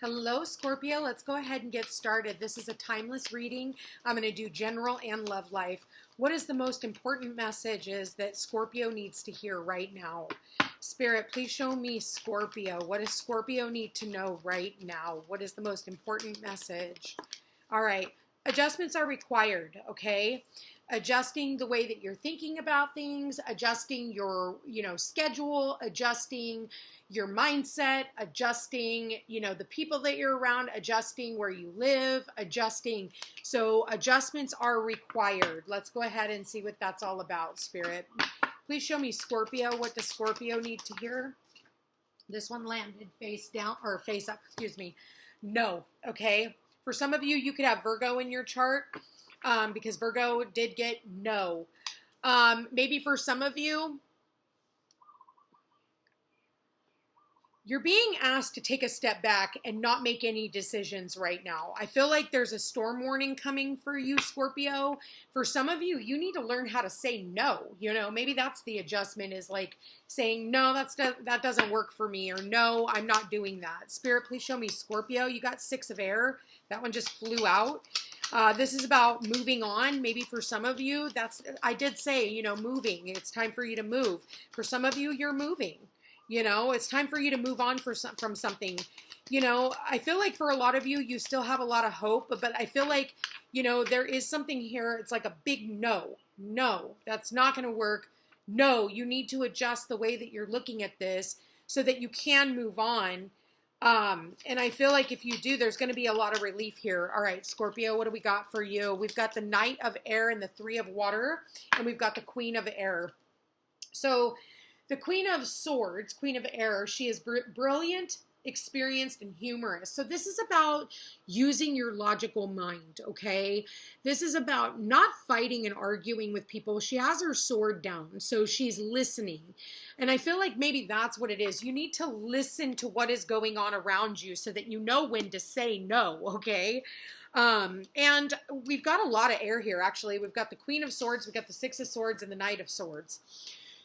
Hello, Scorpio. Let's go ahead and get started. This is a timeless reading. I'm going to do general and love life. What is the most important messages that Scorpio needs to hear right now? Spirit, please show me Scorpio. What does Scorpio need to know right now? What is the most important message? All right. Adjustments are required, okay? Adjusting the way that you're thinking about things, adjusting your, schedule, adjusting your mindset, adjusting, the people that you're around, adjusting where you live, adjusting. So adjustments are required. Let's go ahead and see what that's all about, Spirit. Please show me Scorpio. What does Scorpio need to hear? This one landed face down, or face up, excuse me. No, okay? For some of you, you could have Virgo in your chart because Virgo did get no. Maybe for some of you, you're being asked to take a step back and not make any decisions right now. I feel like there's a storm warning coming for you, Scorpio. For some of you, you need to learn how to say no. Maybe that's the adjustment, is like saying, no, that doesn't work for me, or no, I'm not doing that. Spirit, please show me Scorpio. You got 6 of air. That one just flew out. This is about moving on. Maybe for some of you, I did say, moving. It's time for you to move. For some of you, you're moving. It's time for you to move on from something. I feel like for a lot of you, you still have a lot of hope, but I feel like, there is something here. It's like a big no. No, that's not going to work. No, you need to adjust the way that you're looking at this so that you can move on. And I feel like if you do, there's going to be a lot of relief here. All right, Scorpio, what do we got for you? We've got the Knight of Air and the 3 of Water, and we've got the Queen of Air. So the Queen of Swords, Queen of Air, she is brilliant, experienced, and humorous. So this is about using your logical mind, okay? This is about not fighting and arguing with people. She has her sword down, so she's listening. And I feel like maybe that's what it is. You need to listen to what is going on around you so that you know when to say no, okay? And we've got a lot of air here, actually. We've got the Queen of Swords, we've got the 6 of Swords, and the Knight of Swords.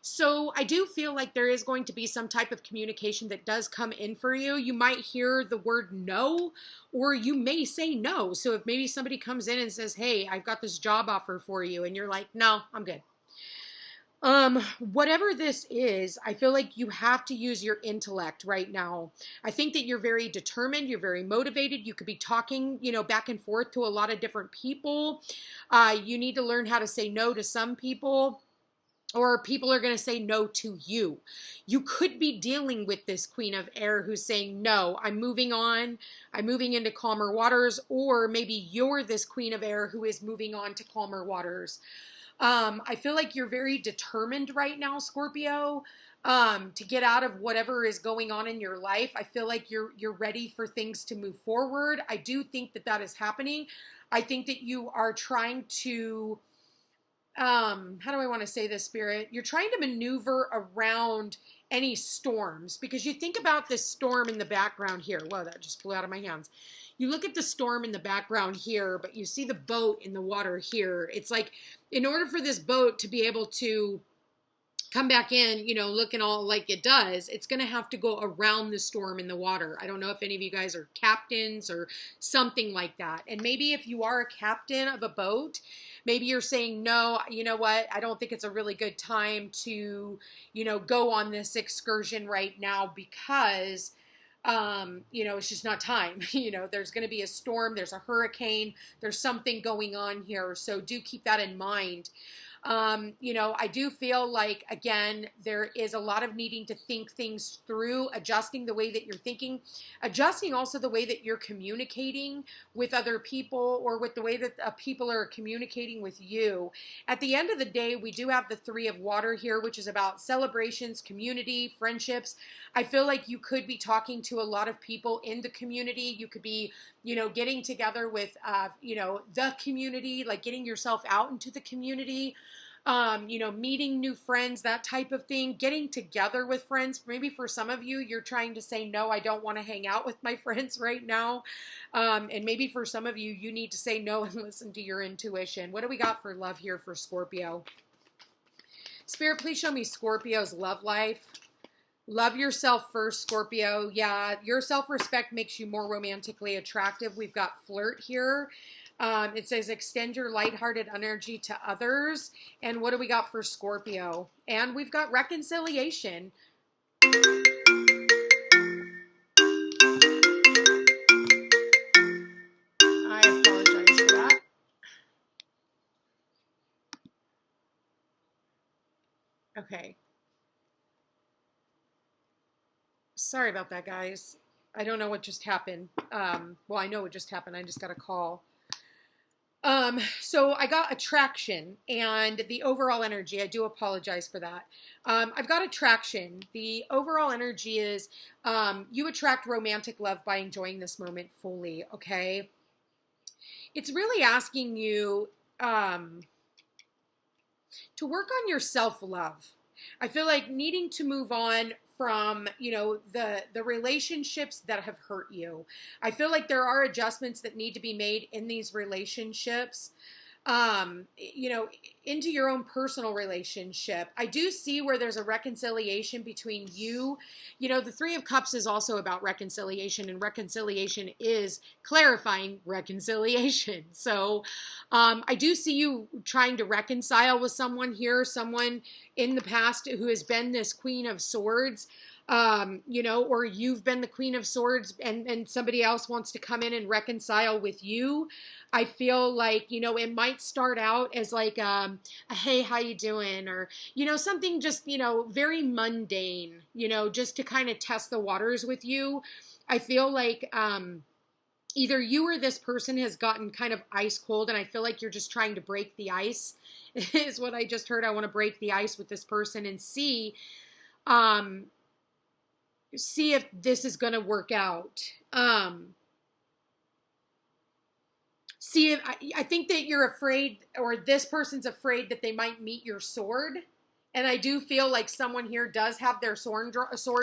So I do feel like there is going to be some type of communication that does come in for you. You might hear the word no, or you may say no. So if maybe somebody comes in and says, hey, I've got this job offer for you, and you're like, no, I'm good. Whatever this is, I feel like you have to use your intellect right now. I think that you're very determined. You're very motivated. You could be talking, back and forth to a lot of different people. You need to learn how to say no to some people, or people are going to say no to you. You could be dealing with this Queen of Air who's saying, no, I'm moving on. I'm moving into calmer waters. Or maybe you're this Queen of Air who is moving on to calmer waters. I feel like you're very determined right now, Scorpio, to get out of whatever is going on in your life. I feel like you're ready for things to move forward. I do think that is happening. I think that you are trying to... how do I want to say this, Spirit? You're trying to maneuver around any storms, because you think about this storm in the background here. Whoa, that just flew out of my hands. You look at the storm in the background here, but you see the boat in the water here. It's like, in order for this boat to be able to come back in, looking all like it does, it's going to have to go around the storm in the water. I don't know if any of you guys are captains or something like that. And maybe if you are a captain of a boat, maybe you're saying, no, you know what? I don't think it's a really good time to, go on this excursion right now because, it's just not time. There's going to be a storm. There's a hurricane. There's something going on here. So do keep that in mind. I do feel like, again, there is a lot of needing to think things through, adjusting the way that you're thinking, adjusting also the way that you're communicating with other people, or with the way that people are communicating with you. At the end of the day, we do have the 3 of Water here, which is about celebrations, community, friendships. I feel like you could be talking to a lot of people in the community. You could be, getting together with, the community, like getting yourself out into the community. Meeting new friends, that type of thing, getting together with friends. Maybe for some of you, you're trying to say, no, I don't want to hang out with my friends right now. And maybe for some of you, you need to say no and listen to your intuition. What do we got for love here for Scorpio? Spirit, please show me Scorpio's love life. Love yourself first, Scorpio. Yeah, your self-respect makes you more romantically attractive. We've got flirt here. It says extend your lighthearted energy to others. And what do we got for Scorpio? And we've got reconciliation. I apologize for that. Okay. Sorry about that, guys. I don't know what just happened. Well, I know what just happened. I just got a call. So I got attraction and the overall energy. I do apologize for that. I've got attraction. The overall energy is you attract romantic love by enjoying this moment fully, okay? It's really asking you to work on your self-love. I feel like needing to move on from, the relationships that have hurt you. I feel like there are adjustments that need to be made in these relationships, into your own personal relationship. I do see where there's a reconciliation between you. The Three of Cups is also about reconciliation, and reconciliation is clarifying reconciliation. So I do see you trying to reconcile with someone here, someone in the past who has been this Queen of Swords. Or you've been the Queen of Swords and somebody else wants to come in and reconcile with you. I feel like, it might start out as like, a, hey, how you doing? Or, something just, very mundane, just to kind of test the waters with you. I feel like, either you or this person has gotten kind of ice cold, and I feel like you're just trying to break the ice is what I just heard. I want to break the ice with this person and see if this is going to work out. See if I think that you're afraid, or this person's afraid that they might meet your sword. And I do feel like someone here does have their sword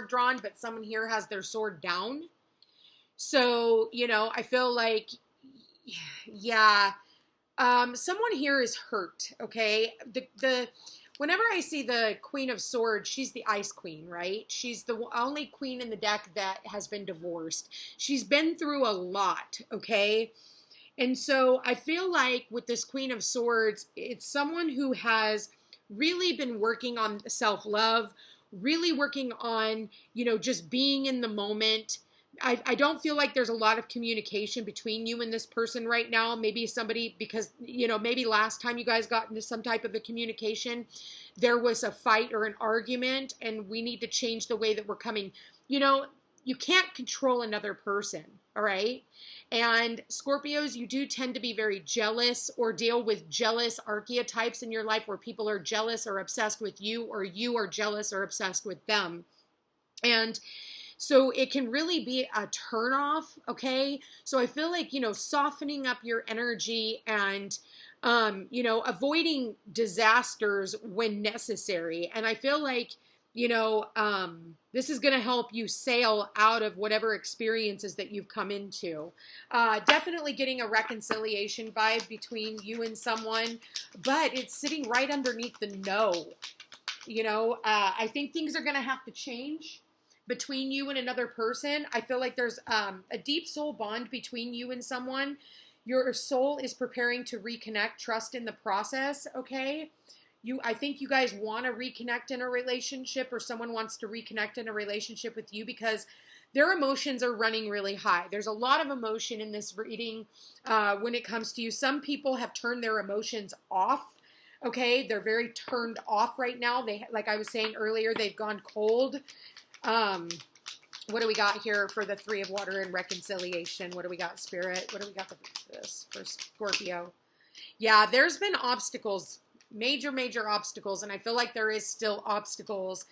drawn, but someone here has their sword down. So, I feel like, yeah, someone here is hurt, okay? Whenever I see the Queen of Swords, she's the Ice Queen, right? She's the only queen in the deck that has been divorced. She's been through a lot, okay? And so I feel like with this Queen of Swords, it's someone who has really been working on self-love, really working on, just being in the moment. I don't feel like there's a lot of communication between you and this person right now. Maybe somebody, because, maybe last time you guys got into some type of a communication, there was a fight or an argument, and we need to change the way that we're coming. You can't control another person, all right? And Scorpios, you do tend to be very jealous or deal with jealous archetypes in your life where people are jealous or obsessed with you, or you are jealous or obsessed with them. And so it can really be a turnoff, okay? So I feel like, softening up your energy and, avoiding disasters when necessary. And I feel like, this is going to help you sail out of whatever experiences that you've come into. Definitely getting a reconciliation vibe between you and someone, but it's sitting right underneath the no. I think things are going to have to change between you and another person. I feel like there's a deep soul bond between you and someone. Your soul is preparing to reconnect. Trust in the process, okay? I think you guys want to reconnect in a relationship, or someone wants to reconnect in a relationship with you because their emotions are running really high. There's a lot of emotion in this reading when it comes to you. Some people have turned their emotions off. Okay, they're very turned off right now. Like I was saying earlier, they've gone cold. What do we got here for the Three of Water and reconciliation? What do we got, Spirit? What do we got for this for Scorpio? Yeah, there's been obstacles, major obstacles, and I feel like there is still obstacles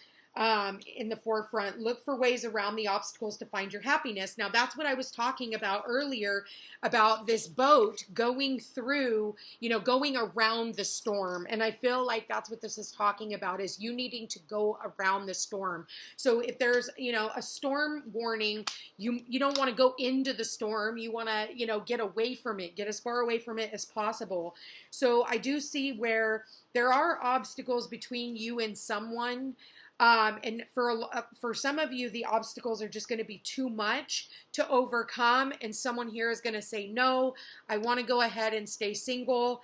in the forefront. Look for ways around the obstacles to find your happiness. Now, that's what I was talking about earlier, about this boat going through, going around the storm. And I feel like that's what this is talking about, is you needing to go around the storm. So if there's, a storm warning, you don't want to go into the storm. You want to, get away from it, get as far away from it as possible. So I do see where there are obstacles between you and someone. And for some of you, the obstacles are just going to be too much to overcome. And someone here is going to say, no, I want to go ahead and stay single,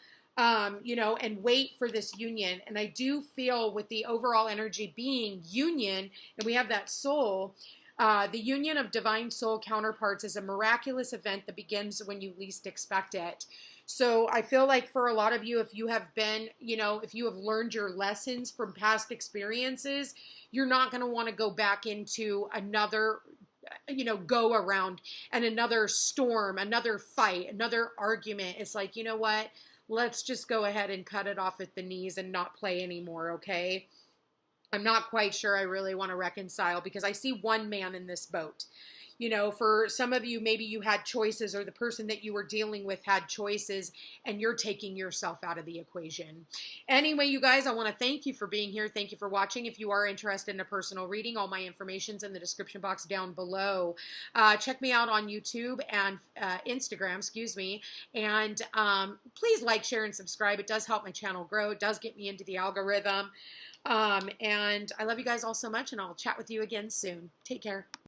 you know, and wait for this union. And I do feel with the overall energy being union, and we have that soul, the union of divine soul counterparts is a miraculous event that begins when you least expect it. So I feel like for a lot of you, if you have been, you know, if you have learned your lessons from past experiences, you're not going to want to go back into another, you know, go around and another storm, another fight, another argument. It's like, you know what? Let's just go ahead and cut it off at the knees and not play anymore, okay? I'm not quite sure I really want to reconcile because I see one man in this boat. You know, for some of you, maybe you had choices or the person that you were dealing with had choices and you're taking yourself out of the equation. Anyway, you guys, I want to thank you for being here. Thank you for watching. If you are interested in a personal reading, all my information's in the description box down below. Check me out on YouTube and Instagram, excuse me. And please like, share, and subscribe. It does help my channel grow. It does get me into the algorithm. And I love you guys all so much, and I'll chat with you again soon. Take care.